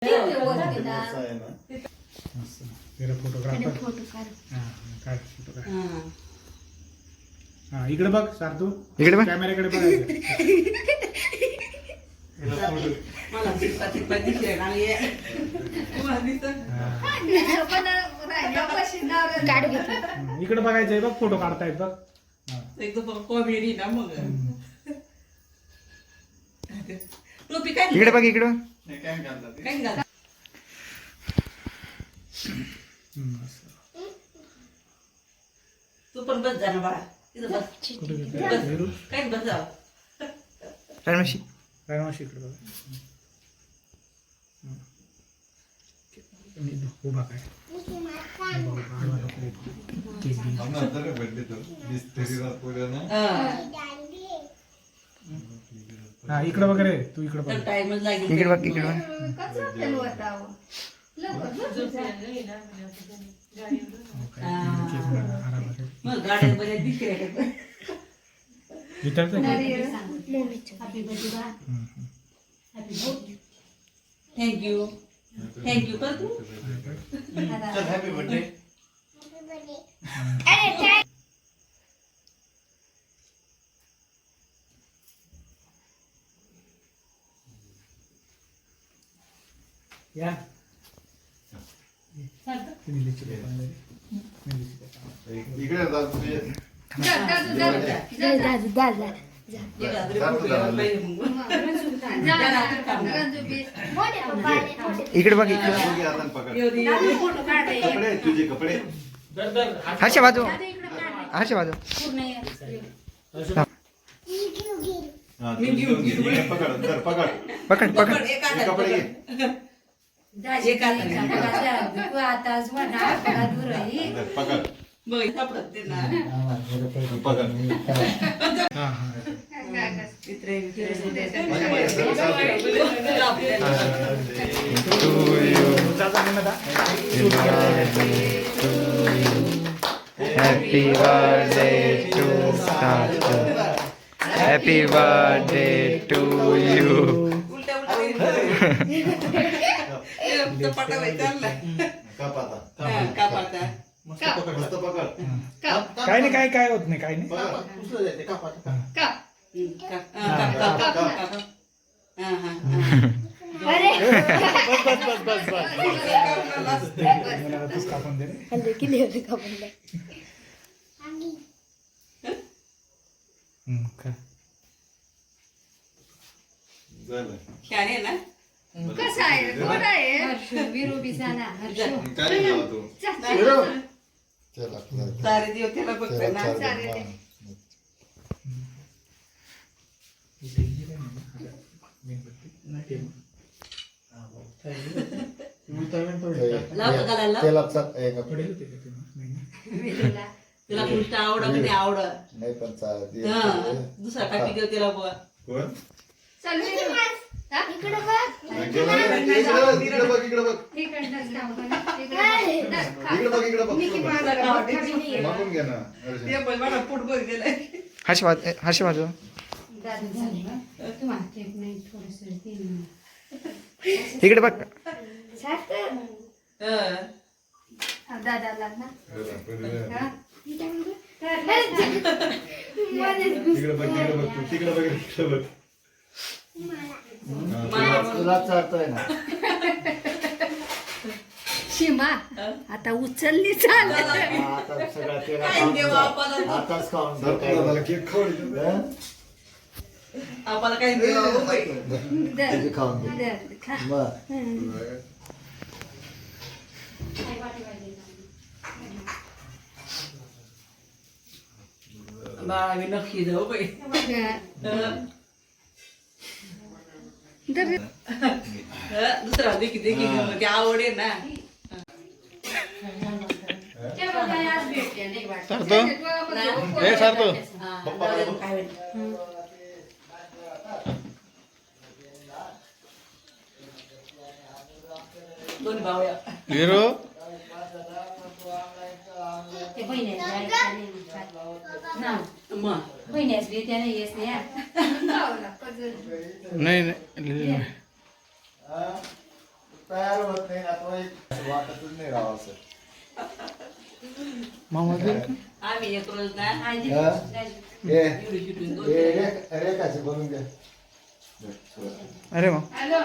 तेरा photographer photo काढ. काय फोटो काय हा इकडे बघ सारतू इकडे बघ. कॅमेऱ्याकडे बघायचं मला चिपा दिसले ना ये तुम्हाला दिसत काढ घेतलं. इकडे बघायचंय बघ फोटो काढतायत बघ एकदम कॉमेडी ना मग टोपी काय इकडे बघ इकडे बघ. काय घालता तू पण बस जा ना बाळा तिथं बस बस काय बस जा रणमाशी काय मावशी इकडे बघ उभा काय हा इकडे वगैरे तू इकडे बघ टाइमच लागेल इकडे बघ इकडे बघ. मग गाड्या बऱ्या दिसल्या विचारतं थँक्यू थँक्यू कर तू हॅपी बर्थडे या इकडे इकडे बघ इकडे. कपडे तुझे कपडे हर्षा बाजू हर्षा बाजू. मी घेऊन पकड धर पकड पकड पकड. कपडे घे धर, पकड बघ सापडत ते ना पकड हा हा happy birthday to Sarthu. Happy birthday to you. उलट्या उलट्या पटावाय चाललाय काप आता का पाहता मस्त पकड काय नाही काय काय होत नाही काय नाही मला तूच कापून दे रे. काय झालं छान आहे ना कसा आहे गोड आहे विरू बिसाना काय नाव तू चला सारे दिवस त्याला बघतोय ना लावतो घालायला पडेल होते का ते? नाही. तिला कृष्ण आवड म्हणजे आवड नाही पण दुसरा टाकी देऊ तिला बुवा कोण चल विरू. हा? इकडे बघ इकडे बघ इकडनं जाऊ बघ. इकडे बघ मिकी माझा गावात खाली नाहीये. मागून घे ना ते पण मला पोट भर गेलाय हर्षा बाजू हर्षा बाजू. दादू झाले. तुम्हाला केक नाही थोडंसं तीन. इकडे बघ. दादाला ना हा? तिकडे बघ तू तिकडे बघ इकडे बघ शिमा आता उचलली चाल काय देऊ आपल्याला केक खाऊ आपल्याला काय देऊ बाई बाळा मी नक्की जाऊ बाई दुसरा देखी देखी ते आवड आहे ना ए सारतो दोन्ही भाऊया विरू मग नाही नाही तयार होत नाही ना तो एक वाटतच नाही राव असं. मामा दे का? आम्ही एक रोज ना हा? दाजी. एवढी शिटून दोन रेखाचे बनवून द्या. अरे वा हॅलो